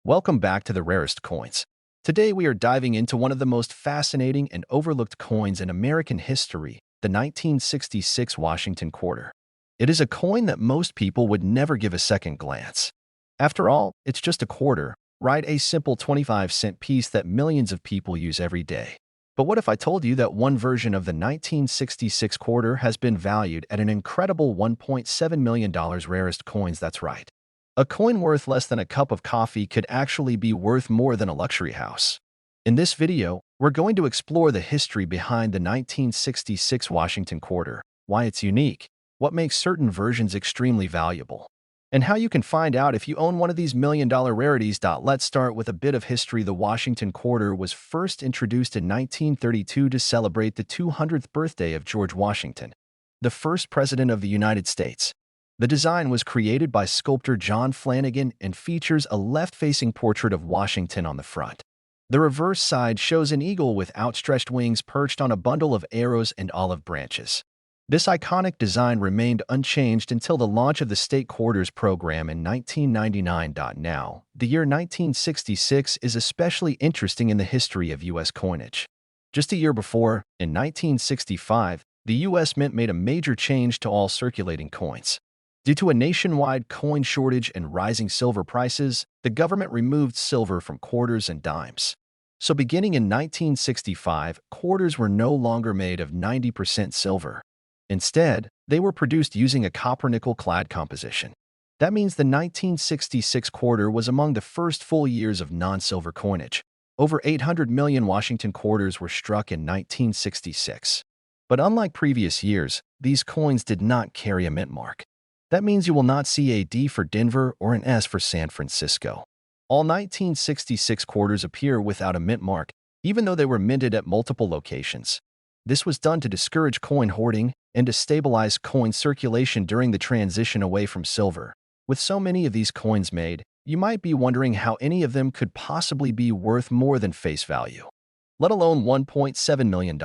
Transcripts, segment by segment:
Welcome back to the rarest coins. Today we are diving into one of the most fascinating and overlooked coins in American history, the 1966 Washington quarter. It is a coin that most people would never give a second glance. After all, it's just a quarter, right? A simple 25-cent piece that millions of people use every day. But what if I told you that one version of the 1966 quarter has been valued at an incredible $1.7 million? Rarest coins, that's right. A coin worth less than a cup of coffee could actually be worth more than a luxury house. In this video, we're going to explore the history behind the 1966 Washington quarter, why it's unique, what makes certain versions extremely valuable, and how you can find out if you own one of these million-dollar rarities. Let's start with a bit of history. The Washington quarter was first introduced in 1932 to celebrate the 200th birthday of George Washington, the first president of the United States. The design was created by sculptor John Flanagan and features a left-facing portrait of Washington on the front. The reverse side shows an eagle with outstretched wings perched on a bundle of arrows and olive branches. This iconic design remained unchanged until the launch of the state quarters program in 1999. Now, the year 1966 is especially interesting in the history of U.S. coinage. Just a year before, in 1965, the U.S. Mint made a major change to all circulating coins. Due to a nationwide coin shortage and rising silver prices, the government removed silver from quarters and dimes. So beginning in 1965, quarters were no longer made of 90% silver. Instead, they were produced using a copper-nickel clad composition. That means the 1966 quarter was among the first full years of non-silver coinage. Over 800 million Washington quarters were struck in 1966. But unlike previous years, these coins did not carry a mint mark. That means you will not see a D for Denver or an S for San Francisco. All 1966 quarters appear without a mint mark, even though they were minted at multiple locations. This was done to discourage coin hoarding and to stabilize coin circulation during the transition away from silver. With so many of these coins made, you might be wondering how any of them could possibly be worth more than face value, let alone $1.7 million.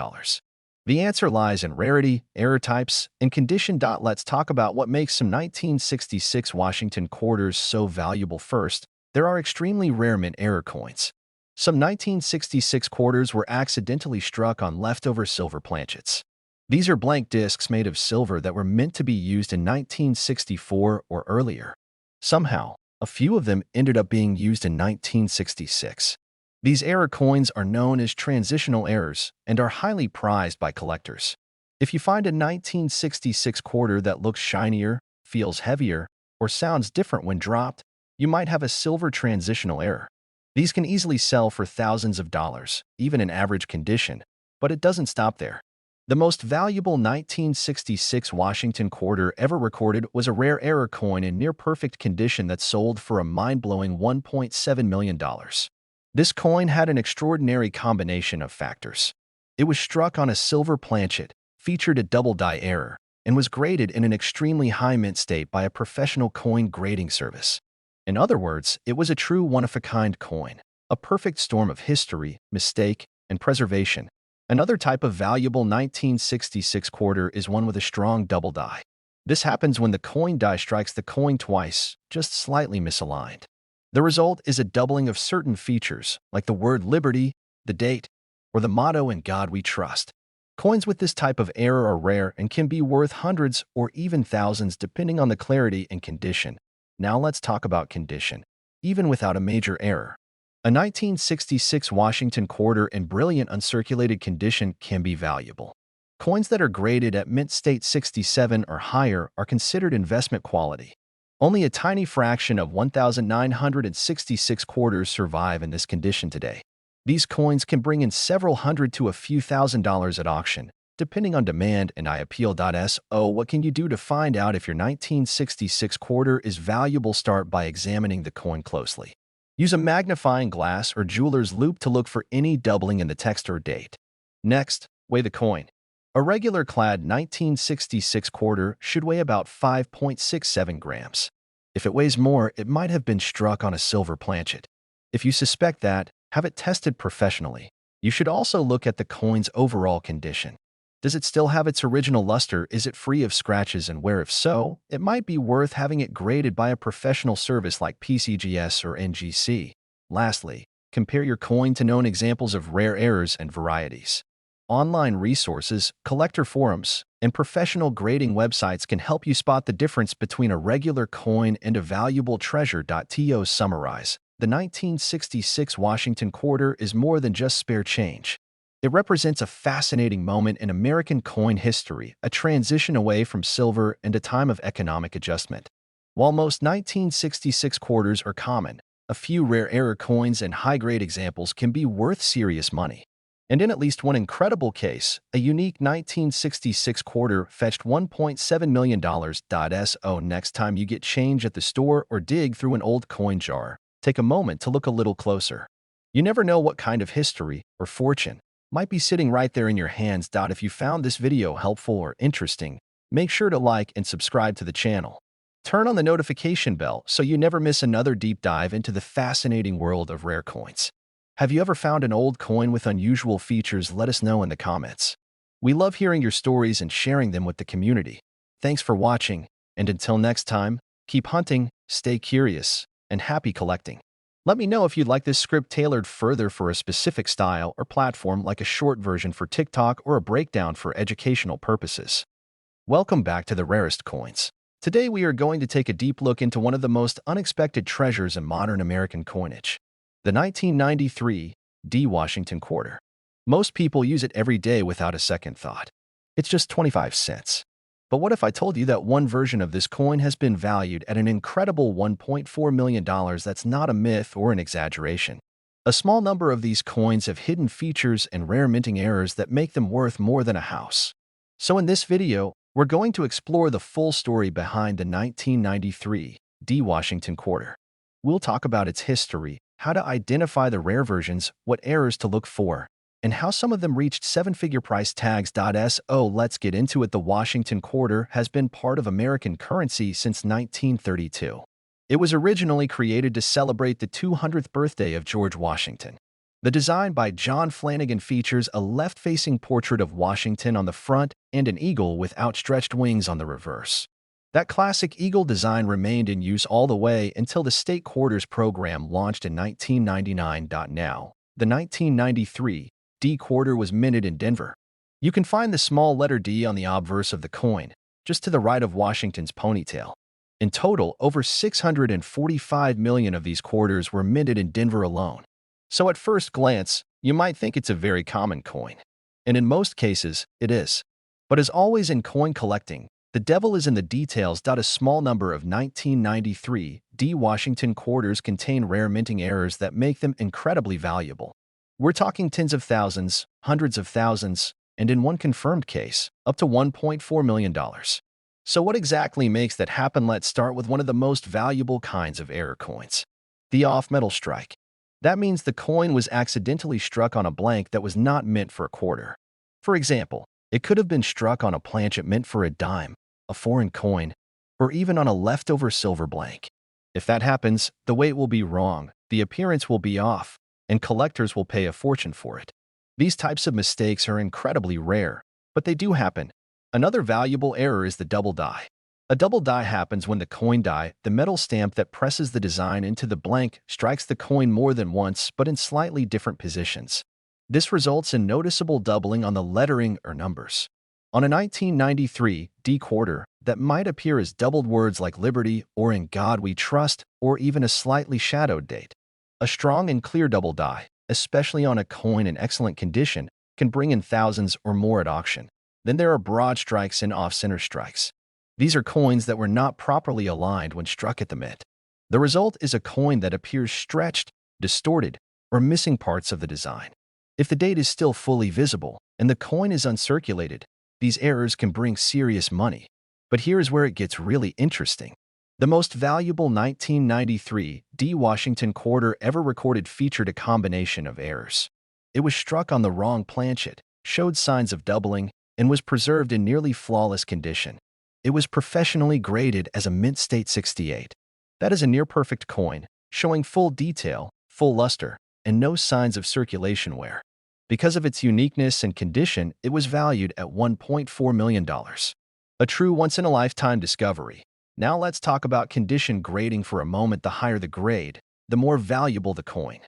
The answer lies in rarity, error types, and condition. Let's talk about what makes some 1966 Washington quarters so valuable. First, there are extremely rare mint error coins. Some 1966 quarters were accidentally struck on leftover silver planchets. These are blank discs made of silver that were meant to be used in 1964 or earlier. Somehow, a few of them ended up being used in 1966. These error coins are known as transitional errors and are highly prized by collectors. If you find a 1966 quarter that looks shinier, feels heavier, or sounds different when dropped, you might have a silver transitional error. These can easily sell for thousands of dollars, even in average condition, but it doesn't stop there. The most valuable 1966 Washington quarter ever recorded was a rare error coin in near-perfect condition that sold for a mind-blowing $1.7 million. This coin had an extraordinary combination of factors. It was struck on a silver planchet, featured a double die error, and was graded in an extremely high mint state by a professional coin grading service. In other words, it was a true one-of-a-kind coin, a perfect storm of history, mistake, and preservation. Another type of valuable 1966 quarter is one with a strong double die. This happens when the coin die strikes the coin twice, just slightly misaligned. The result is a doubling of certain features, like the word liberty, the date, or the motto "In God We Trust." Coins with this type of error are rare and can be worth hundreds or even thousands depending on the clarity and condition. Now let's talk about condition, even without a major error. A 1966 Washington quarter in brilliant uncirculated condition can be valuable. Coins that are graded at mint state 67 or higher are considered investment quality. Only a tiny fraction of 1,966 quarters survive in this condition today. These coins can bring in several hundred to a few $1,000s at auction, depending on demand and IAPL.so. What can you do to find out if your 1966 quarter is valuable? Start by examining the coin closely. Use a magnifying glass or jeweler's loupe to look for any doubling in the text or date. Next, weigh the coin. A regular clad 1966 quarter should weigh about 5.67 grams. If it weighs more, it might have been struck on a silver planchet. If you suspect that, have it tested professionally. You should also look at the coin's overall condition. Does it still have its original luster? Is it free of scratches and wear? If so, it might be worth having it graded by a professional service like PCGS or NGC. Lastly, compare your coin to known examples of rare errors and varieties. Online resources, collector forums, and professional grading websites can help you spot the difference between a regular coin and a valuable treasure. To summarize, the 1966 Washington quarter is more than just spare change. It represents a fascinating moment in American coin history, a transition away from silver and a time of economic adjustment. While most 1966 quarters are common, a few rare error coins and high-grade examples can be worth serious money. And in at least one incredible case, a unique 1966 quarter fetched $1.7 million. So next time you get change at the store or dig through an old coin jar, take a moment to look a little closer. You never know what kind of history or fortune might be sitting right there in your hands. If you found this video helpful or interesting, make sure to like and subscribe to the channel. Turn on the notification bell so you never miss another deep dive into the fascinating world of rare coins. Have you ever found an old coin with unusual features? Let us know in the comments. We love hearing your stories and sharing them with the community. Thanks for watching, and until next time, keep hunting, stay curious, and happy collecting. Let me know if you'd like this script tailored further for a specific style or platform, like a short version for TikTok or a breakdown for educational purposes. Welcome back to the Rarest Coins. Today we are going to take a deep look into one of the most unexpected treasures in modern American coinage. The 1993 Washington quarter. Most people use it every day without a second thought. It's just 25 cents. But what if I told you that one version of this coin has been valued at an incredible $1.4 million? That's not a myth or an exaggeration. A small number of these coins have hidden features and rare minting errors that make them worth more than a house. So in this video, we're going to explore the full story behind the 1993 Washington quarter. We'll talk about its history, how to identify the rare versions, what errors to look for, and how some of them reached seven-figure price tags. So let's get into it. The Washington quarter has been part of American currency since 1932. It was originally created to celebrate the 200th birthday of George Washington. The design by John Flanagan features a left-facing portrait of Washington on the front and an eagle with outstretched wings on the reverse. That classic eagle design remained in use all the way until the state quarters program launched in 1999. Now, the 1993 D quarter was minted in Denver. You can find the small letter D on the obverse of the coin, just to the right of Washington's ponytail. In total, over 645 million of these quarters were minted in Denver alone. So at first glance, you might think it's a very common coin. And in most cases, it is. But as always in coin collecting, the devil is in the details. A small number of 1993 Washington quarters contain rare minting errors that make them incredibly valuable. We're talking tens of thousands, hundreds of thousands, and in one confirmed case, up to $1.4 million. So what exactly makes that happen? Let's start with one of the most valuable kinds of error coins, the off-metal strike. That means the coin was accidentally struck on a blank that was not meant for a quarter. For example, it could have been struck on a planchet meant for a dime, a foreign coin, or even on a leftover silver blank. If that happens, the weight will be wrong, the appearance will be off, and collectors will pay a fortune for it. These types of mistakes are incredibly rare, but they do happen. Another valuable error is the double die. A double die happens when the coin die, the metal stamp that presses the design into the blank, strikes the coin more than once but in slightly different positions. This results in noticeable doubling on the lettering or numbers. On a 1993 D quarter, that might appear as doubled words like Liberty or In God We Trust, or even a slightly shadowed date. A strong and clear double die, especially on a coin in excellent condition, can bring in thousands or more at auction. Then there are broad strikes and off-center strikes. These are coins that were not properly aligned when struck at the mint. The result is a coin that appears stretched, distorted, or missing parts of the design. If the date is still fully visible and the coin is uncirculated, these errors can bring serious money. But here's where it gets really interesting. The most valuable 1993 Washington quarter ever recorded featured a combination of errors. It was struck on the wrong planchet, showed signs of doubling, and was preserved in nearly flawless condition. It was professionally graded as a mint state 68. That is a near-perfect coin, showing full detail, full luster, and no signs of circulation wear. Because of its uniqueness and condition, it was valued at $1.4 million. A true once-in-a-lifetime discovery. Now let's talk about condition grading for a moment. The higher the grade, the more valuable the coin.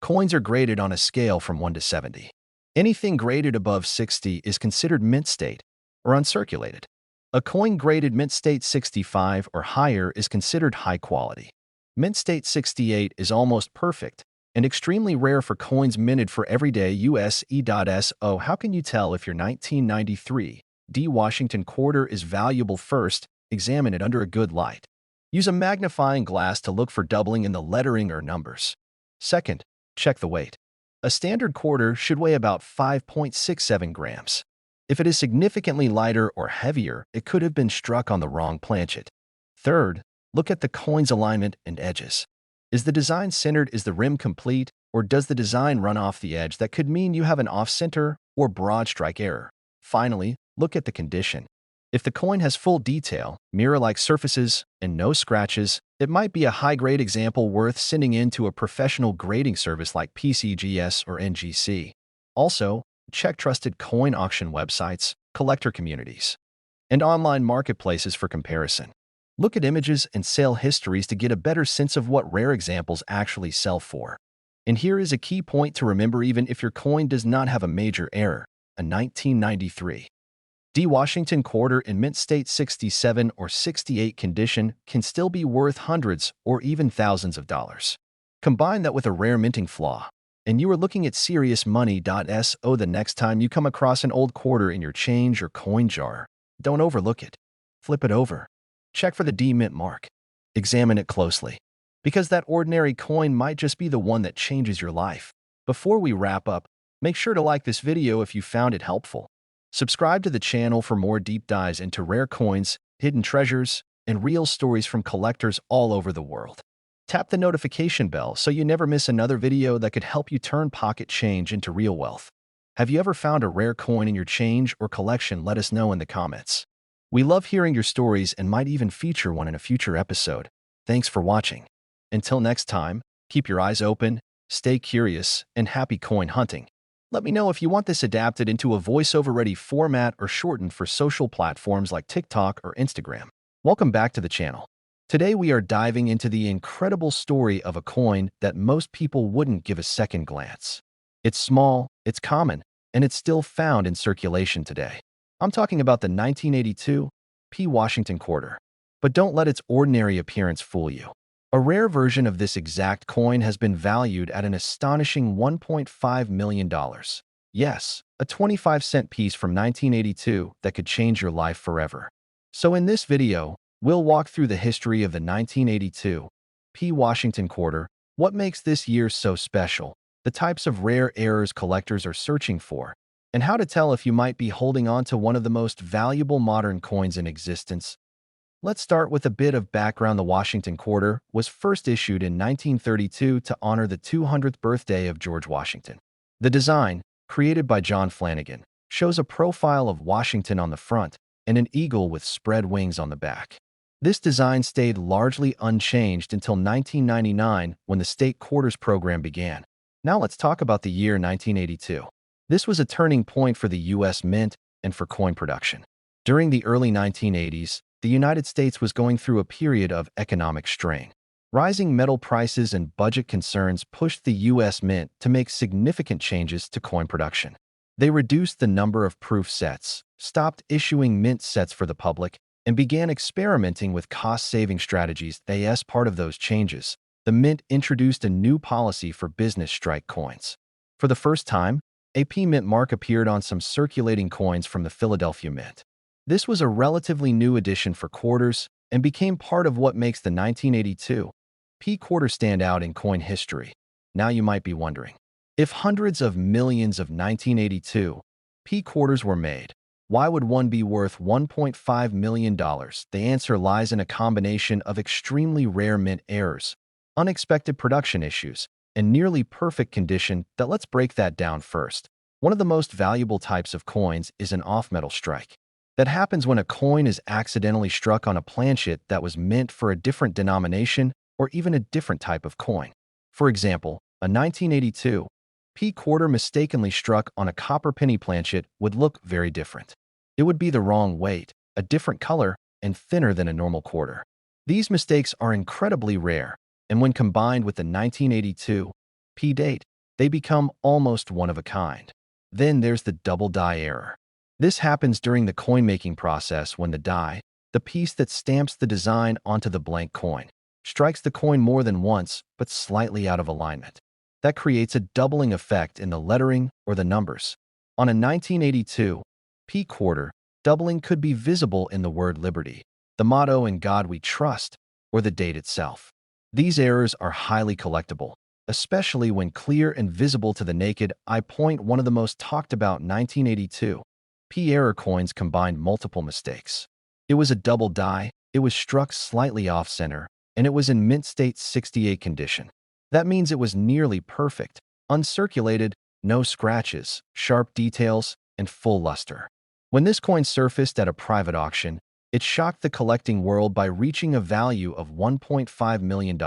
Coins are graded on a scale from 1 to 70. Anything graded above 60 is considered mint state or uncirculated. A coin graded mint state 65 or higher is considered high quality. Mint state 68 is almost perfect and extremely rare for coins minted for everyday use. How can you tell if your 1993 D Washington quarter is valuable? First, examine it under a good light. Use a magnifying glass to look for doubling in the lettering or numbers. Second, check the weight. A standard quarter should weigh about 5.67 grams. If it is significantly lighter or heavier, it could have been struck on the wrong planchet. Third, look at the coin's alignment and edges. Is the design centered? Is the rim complete? Or does the design run off the edge? That could mean you have an off-center or broad strike error. Finally, look at the condition. If the coin has full detail, mirror-like surfaces, and no scratches, it might be a high-grade example worth sending in to a professional grading service like PCGS or NGC. Also, check trusted coin auction websites, collector communities, and online marketplaces for comparison. Look at images and sale histories to get a better sense of what rare examples actually sell for. And here is a key point to remember: even if your coin does not have a major error, a 1993 D Washington quarter in mint state 67 or 68 condition can still be worth hundreds or even thousands of dollars. Combine that with a rare minting flaw, and you are looking at serious money. The next time you come across an old quarter in your change or coin jar, don't overlook it. Flip it over. Check for the D mint mark. Examine it closely, because that ordinary coin might just be the one that changes your life. Before we wrap up, make sure to like this video if you found it helpful. Subscribe to the channel for more deep dives into rare coins, hidden treasures, and real stories from collectors all over the world. Tap the notification bell so you never miss another video that could help you turn pocket change into real wealth. Have you ever found a rare coin in your change or collection? Let us know in the comments. We love hearing your stories and might even feature one in a future episode. Thanks for watching. Until next time, keep your eyes open, stay curious, and happy coin hunting. Let me know if you want this adapted into a voiceover-ready format or shortened for social platforms like TikTok or Instagram. Welcome back to the channel. Today we are diving into the incredible story of a coin that most people wouldn't give a second glance. It's small, it's common, and it's still found in circulation today. I'm talking about the 1982 P. Washington quarter. But don't let its ordinary appearance fool you. A rare version of this exact coin has been valued at an astonishing $1.5 million. Yes, a 25-cent piece from 1982 that could change your life forever. So in this video, we'll walk through the history of the 1982 P. Washington quarter, what makes this year so special, the types of rare errors collectors are searching for, and how to tell if you might be holding on to one of the most valuable modern coins in existence. Let's start with a bit of background. The Washington quarter was first issued in 1932 to honor the 200th birthday of George Washington. The design, created by John Flanagan, shows a profile of Washington on the front and an eagle with spread wings on the back. This design stayed largely unchanged until 1999 when the state quarters program began. Now let's talk about the year 1982. This was a turning point for the U.S. Mint and for coin production. During the early 1980s, the United States was going through a period of economic strain. Rising metal prices and budget concerns pushed the U.S. Mint to make significant changes to coin production. They reduced the number of proof sets, stopped issuing mint sets for the public, and began experimenting with cost-saving strategies. As part of those changes, the Mint introduced a new policy for business strike coins. For the first time, a P Mint mark appeared on some circulating coins from the Philadelphia Mint. This was a relatively new addition for quarters and became part of what makes the 1982 P quarter stand out in coin history. Now you might be wondering, if hundreds of millions of 1982 P quarters were made, why would one be worth $1.5 million? The answer lies in a combination of extremely rare mint errors, unexpected production issues, and nearly perfect condition. Let's break that down first. One of the most valuable types of coins is an off-metal strike. That happens when a coin is accidentally struck on a planchet that was meant for a different denomination or even a different type of coin. For example, a 1982 P quarter mistakenly struck on a copper penny planchet would look very different. It would be the wrong weight, a different color, and thinner than a normal quarter. These mistakes are incredibly rare, and when combined with the 1982 P date, they become almost one of a kind. Then there's the double die error. This happens during the coin-making process when the die, the piece that stamps the design onto the blank coin, strikes the coin more than once but slightly out of alignment. That creates a doubling effect in the lettering or the numbers. On a 1982 P quarter, doubling could be visible in the word liberty, the motto "In God We Trust," or the date itself. These errors are highly collectible, especially when clear and visible to the naked eye. One of the most talked about 1982 P error coins combined multiple mistakes. It was a double die, it was struck slightly off-center, and it was in mint state 68 condition. That means it was nearly perfect, uncirculated, no scratches, sharp details, and full luster. When this coin surfaced at a private auction, it shocked the collecting world by reaching a value of $1.5 million.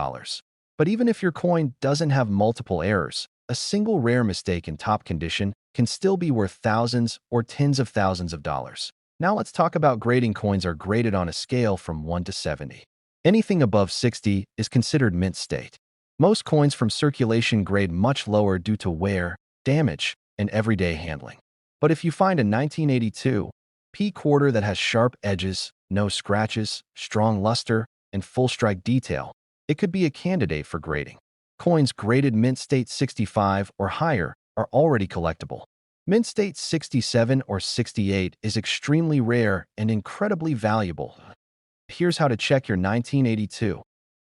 But even if your coin doesn't have multiple errors, a single rare mistake in top condition can still be worth thousands or tens of thousands of dollars. Now let's talk about grading. Coins are graded on a scale from 1 to 70. Anything above 60 is considered mint state. Most coins from circulation grade much lower due to wear, damage, and everyday handling. But if you find a 1982 P quarter that has sharp edges, no scratches, strong luster, and full strike detail, it could be a candidate for grading. Coins graded mint state 65 or higher are already collectible. Mint state 67 or 68 is extremely rare and incredibly valuable. Here's how to check your 1982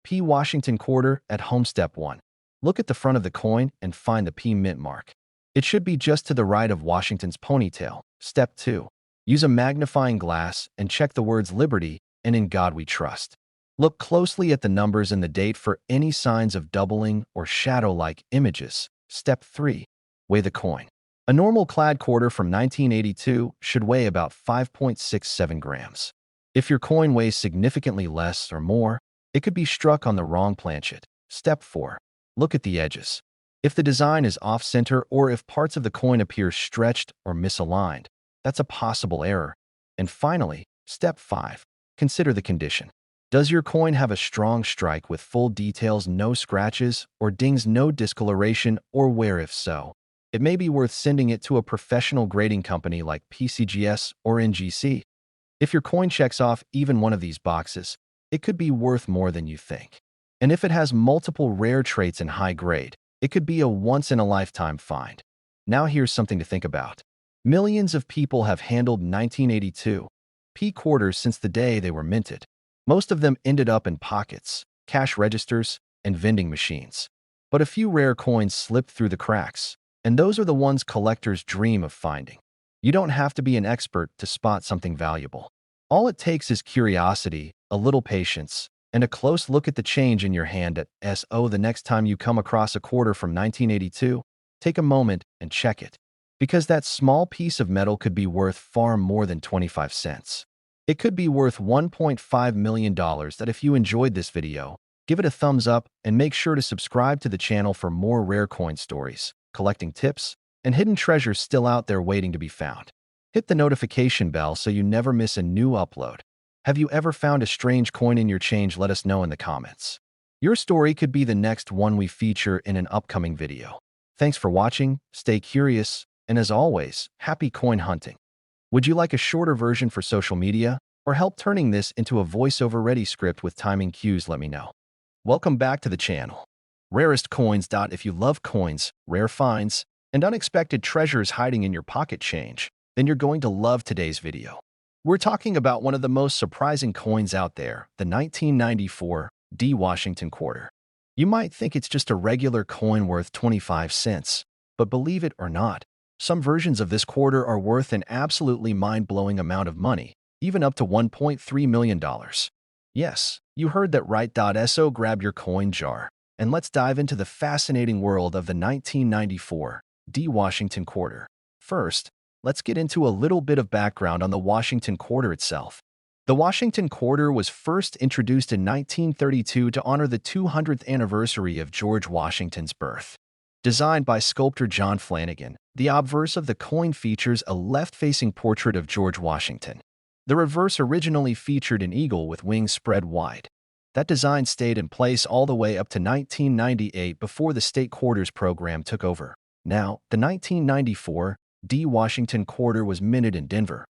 P Washington quarter at home. Step 1. Look at the front of the coin and find the P mint mark. It should be just to the right of Washington's ponytail. Step 2. Use a magnifying glass and check the words Liberty and In God We Trust. Look closely at the numbers and the date for any signs of doubling or shadow-like images. Step 3. Weigh the coin. A normal clad quarter from 1982 should weigh about 5.67 grams. If your coin weighs significantly less or more, it could be struck on the wrong planchet. Step 4. Look at the edges. If the design is off-center or if parts of the coin appear stretched or misaligned, that's a possible error. And finally, step 5. Consider the condition. Does your coin have a strong strike with full details, no scratches or dings, no discoloration or wear? If so, it may be worth sending it to a professional grading company like PCGS or NGC. If your coin checks off even one of these boxes, it could be worth more than you think. And if it has multiple rare traits in high grade, it could be a once-in-a-lifetime find. Now here's something to think about. Millions of people have handled 1982 P quarters since the day they were minted. Most of them ended up in pockets, cash registers, and vending machines. But a few rare coins slipped through the cracks, and those are the ones collectors dream of finding. You don't have to be an expert to spot something valuable. All it takes is curiosity, a little patience, and a close look at the change in your hand. The next time you come across a quarter from 1982, take a moment and check it. Because that small piece of metal could be worth far more than 25 cents. It could be worth $1.5 million. If you enjoyed this video, give it a thumbs up and make sure to subscribe to the channel for more rare coin stories, collecting tips, and hidden treasures still out there waiting to be found. Hit the notification bell so you never miss a new upload. Have you ever found a strange coin in your change? Let us know in the comments. Your story could be the next one we feature in an upcoming video. Thanks for watching, stay curious, and as always, happy coin hunting. Would you like a shorter version for social media, or help turning this into a voiceover-ready script with timing cues? Let me know. Welcome back to the channel. Rarest Coins. If you love coins, rare finds, and unexpected treasures hiding in your pocket change, then you're going to love today's video. We're talking about one of the most surprising coins out there, the 1994 D Washington quarter. You might think it's just a regular coin worth 25 cents, but believe it or not, some versions of this quarter are worth an absolutely mind-blowing amount of money, even up to $1.3 million. Yes, you heard that right. So grab your coin jar, and let's dive into the fascinating world of the 1994 D Washington quarter. First, let's get into a little bit of background on the Washington quarter itself. The Washington quarter was first introduced in 1932 to honor the 200th anniversary of George Washington's birth. Designed by sculptor John Flanagan, the obverse of the coin features a left-facing portrait of George Washington. The reverse originally featured an eagle with wings spread wide. That design stayed in place all the way up to 1998 before the state quarters program took over. Now, the 1994 D Washington quarter was minted in Denver,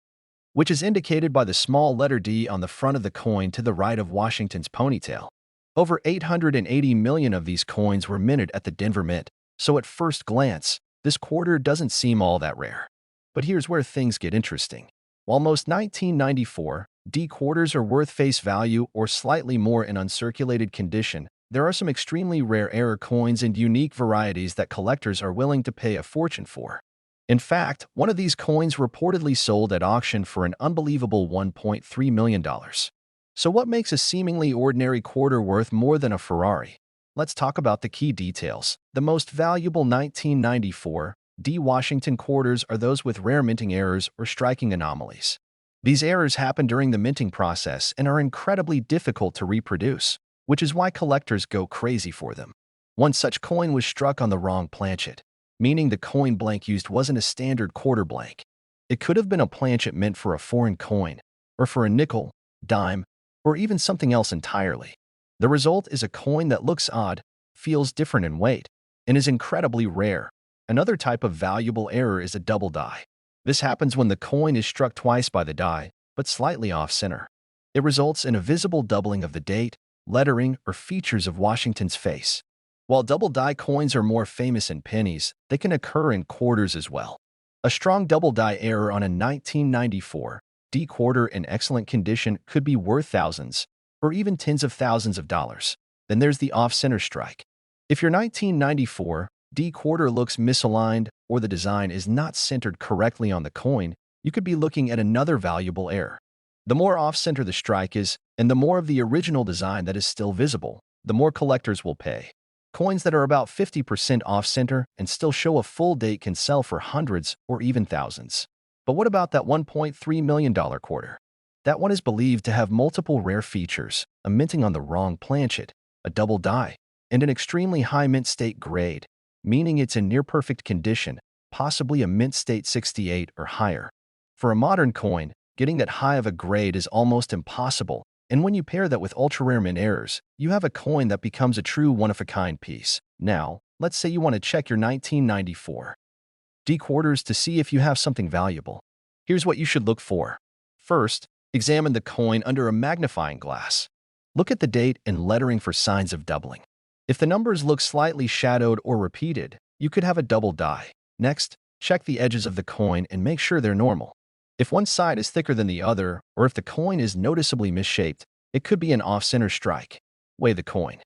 which is indicated by the small letter D on the front of the coin to the right of Washington's ponytail. Over 880 million of these coins were minted at the Denver Mint, so at first glance, this quarter doesn't seem all that rare. But here's where things get interesting. While most 1994 D quarters are worth face value or slightly more in uncirculated condition, there are some extremely rare error coins and unique varieties that collectors are willing to pay a fortune for. In fact, one of these coins reportedly sold at auction for an unbelievable $1.3 million. So what makes a seemingly ordinary quarter worth more than a Ferrari? Let's talk about the key details. The most valuable 1994 D Washington quarters are those with rare minting errors or striking anomalies. These errors happen during the minting process and are incredibly difficult to reproduce, which is why collectors go crazy for them. One such coin was struck on the wrong planchet, meaning the coin blank used wasn't a standard quarter blank. It could have been a planchet meant for a foreign coin, or for a nickel, dime, or even something else entirely. The result is a coin that looks odd, feels different in weight, and is incredibly rare. Another type of valuable error is a double die. This happens when the coin is struck twice by the die, but slightly off-center. It results in a visible doubling of the date, lettering, or features of Washington's face. While double die coins are more famous in pennies, they can occur in quarters as well. A strong double die error on a 1994 D quarter in excellent condition could be worth thousands, or even tens of thousands of dollars. Then there's the off-center strike. If your 1994 D quarter looks misaligned or the design is not centered correctly on the coin, you could be looking at another valuable error. The more off-center the strike is, and the more of the original design that is still visible, the more collectors will pay. Coins that are about 50% off-center and still show a full date can sell for hundreds or even thousands. But what about that $1.3 million quarter? That one is believed to have multiple rare features, a minting on the wrong planchet, a double die, and an extremely high mint state grade, meaning it's in near-perfect condition, possibly a mint state 68 or higher. For a modern coin, getting that high of a grade is almost impossible, and when you pair that with ultra-rare mint errors, you have a coin that becomes a true one-of-a-kind piece. Now, let's say you want to check your 1994 D quarters to see if you have something valuable. Here's what you should look for. First, examine the coin under a magnifying glass. Look at the date and lettering for signs of doubling. If the numbers look slightly shadowed or repeated, you could have a double die. Next, check the edges of the coin and make sure they're normal. If one side is thicker than the other, or if the coin is noticeably misshaped, it could be an off-center strike. Weigh the coin.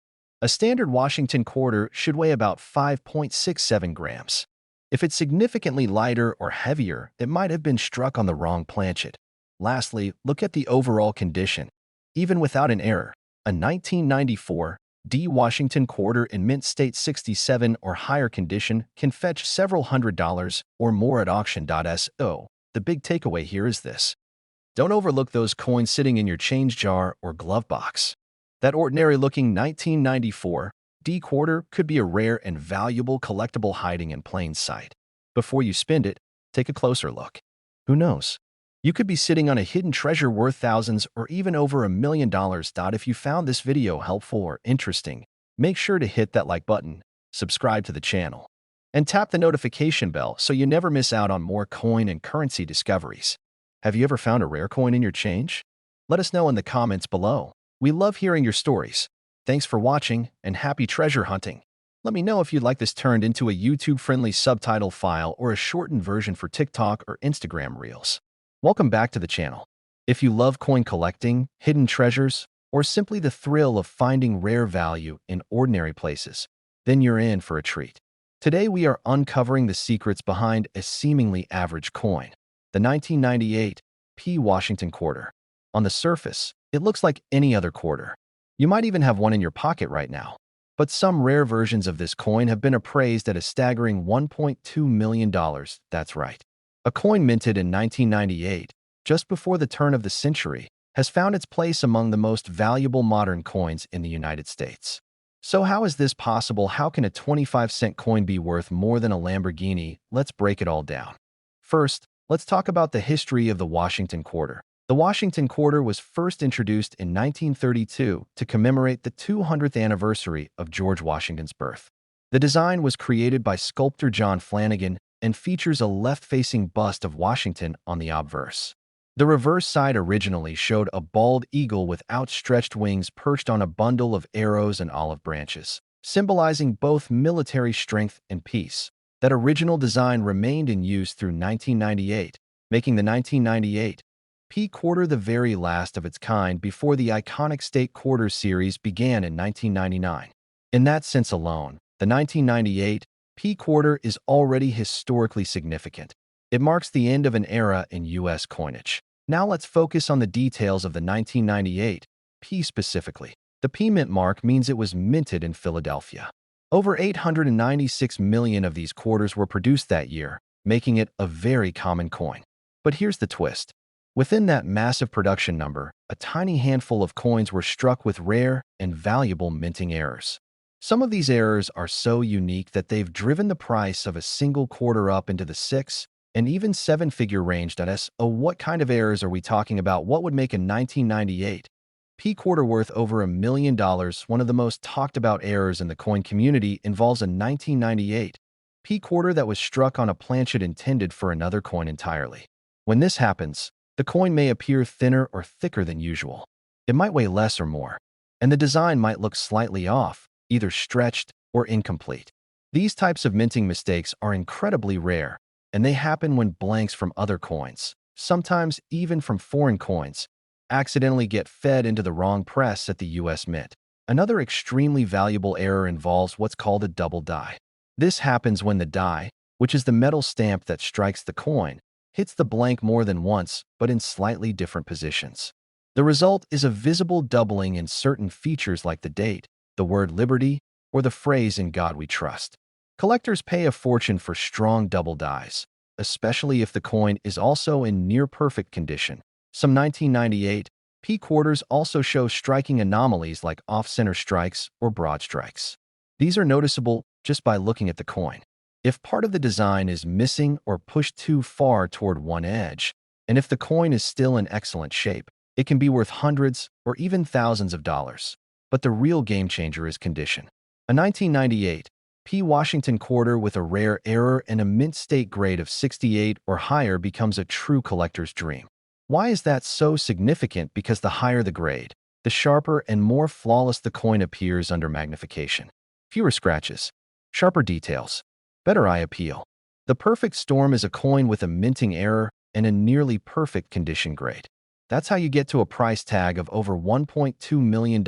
A standard Washington quarter should weigh about 5.67 grams. If it's significantly lighter or heavier, it might have been struck on the wrong planchet. Lastly, look at the overall condition. Even without an error, a 1994 D Washington quarter in mint state 67 or higher condition can fetch several $100s or more at auction.so. The big takeaway here is this: don't overlook those coins sitting in your change jar or glove box. That ordinary-looking 1994 D quarter could be a rare and valuable collectible hiding in plain sight. Before you spend it, take a closer look. Who knows? You could be sitting on a hidden treasure worth thousands or even over $1 million. If you found this video helpful or interesting, make sure to hit that like button, subscribe to the channel, and tap the notification bell so you never miss out on more coin and currency discoveries. Have you ever found a rare coin in your change? Let us know in the comments below. We love hearing your stories. Thanks for watching and happy treasure hunting. Let me know if you'd like this turned into a YouTube-friendly subtitle file or a shortened version for TikTok or Instagram Reels. Welcome back to the channel. If you love coin collecting, hidden treasures, or simply the thrill of finding rare value in ordinary places, then you're in for a treat. Today we are uncovering the secrets behind a seemingly average coin, the 1998 P Washington quarter. On the surface, it looks like any other quarter. You might even have one in your pocket right now. But some rare versions of this coin have been appraised at a staggering $1.2 million. That's right. A coin minted in 1998, just before the turn of the century, has found its place among the most valuable modern coins in the United States. So how is this possible? How can a 25-cent coin be worth more than a Lamborghini? Let's break it all down. First, let's talk about the history of the Washington quarter. The Washington quarter was first introduced in 1932 to commemorate the 200th anniversary of George Washington's birth. The design was created by sculptor John Flanagan and features a left-facing bust of Washington on the obverse. The reverse side originally showed a bald eagle with outstretched wings perched on a bundle of arrows and olive branches, symbolizing both military strength and peace. That original design remained in use through 1998, making the 1998 P quarter the very last of its kind before the iconic State Quarter series began in 1999. In that sense alone, the 1998 P quarter is already historically significant. It marks the end of an era in U.S. coinage. Now let's focus on the details of the 1998 P specifically. The P mint mark means it was minted in Philadelphia. Over 896 million of these quarters were produced that year, making it a very common coin. But here's the twist. Within that massive production number, a tiny handful of coins were struck with rare and valuable minting errors. Some of these errors are so unique that they've driven the price of a single quarter up into the six and even seven-figure range. What kind of errors are we talking about? What would make a 1998 P quarter worth over $1 million? One of the most talked about errors in the coin community involves a 1998 P quarter that was struck on a planchet intended for another coin entirely. When this happens, the coin may appear thinner or thicker than usual. It might weigh less or more, and the design might look slightly off, either stretched or incomplete. These types of minting mistakes are incredibly rare, and they happen when blanks from other coins, sometimes even from foreign coins, accidentally get fed into the wrong press at the U.S. Mint. Another extremely valuable error involves what's called a double die. This happens when the die, which is the metal stamp that strikes the coin, hits the blank more than once, but in slightly different positions. The result is a visible doubling in certain features like the date, the word liberty, or the phrase "In God We Trust." Collectors pay a fortune for strong double dies, especially if the coin is also in near-perfect condition. Some 1998 P quarters also show striking anomalies like off-center strikes or broad strikes. These are noticeable just by looking at the coin. If part of the design is missing or pushed too far toward one edge, and if the coin is still in excellent shape, it can be worth hundreds or even thousands of dollars. But the real game changer is condition. A 1998 P Washington quarter with a rare error and a mint state grade of 68 or higher becomes a true collector's dream. Why is that so significant? Because the higher the grade, the sharper and more flawless the coin appears under magnification. Fewer scratches, sharper details, better eye appeal. The perfect storm is a coin with a minting error and a nearly perfect condition grade. That's how you get to a price tag of over $1.2 million.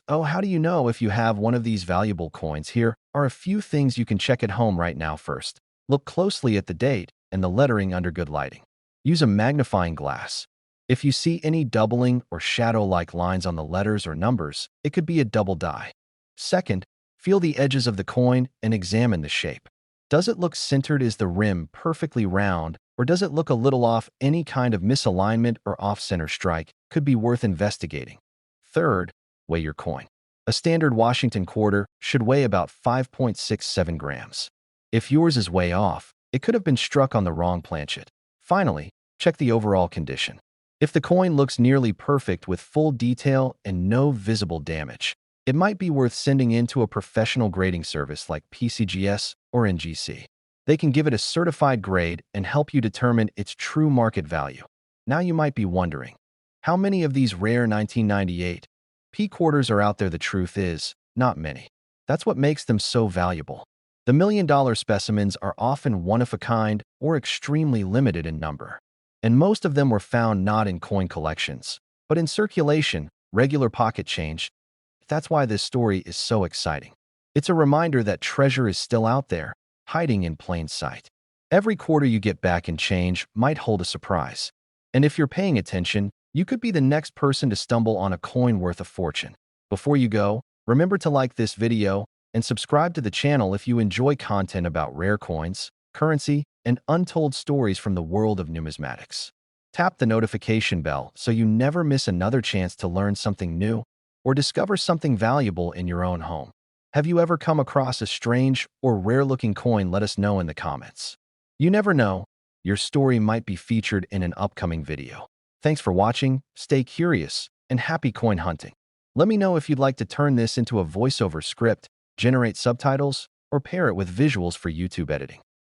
Oh, how do you know if you have one of these valuable coins? Here are a few things you can check at home right now. First, look closely at the date and the lettering under good lighting. Use a magnifying glass. If you see any doubling or shadow-like lines on the letters or numbers, it could be a double die. Second, feel the edges of the coin and examine the shape. Does it look centered? Is the rim perfectly round, or does it look a little off? Any kind of misalignment or off-center strike could be worth investigating. Third, weigh your coin. A standard Washington quarter should weigh about 5.67 grams. If yours is way off, it could have been struck on the wrong planchet. Finally, check the overall condition. If the coin looks nearly perfect with full detail and no visible damage, it might be worth sending in to a professional grading service like PCGS or NGC. They can give it a certified grade and help you determine its true market value. Now you might be wondering, how many of these rare 1998 P quarters are out there? The truth is, not many. That's what makes them so valuable. The million-dollar specimens are often one-of-a-kind or extremely limited in number, and most of them were found not in coin collections, but in circulation, regular pocket change. That's why this story is so exciting. It's a reminder that treasure is still out there, hiding in plain sight. Every quarter you get back in change might hold a surprise. And if you're paying attention, you could be the next person to stumble on a coin worth a fortune. Before you go, remember to like this video and subscribe to the channel if you enjoy content about rare coins, currency, and untold stories from the world of numismatics. Tap the notification bell so you never miss another chance to learn something new or discover something valuable in your own home. Have you ever come across a strange or rare-looking coin? Let us know in the comments. You never know, your story might be featured in an upcoming video. Thanks for watching, stay curious, and happy coin hunting. Let me know if you'd like to turn this into a voiceover script, generate subtitles, or pair it with visuals for YouTube editing.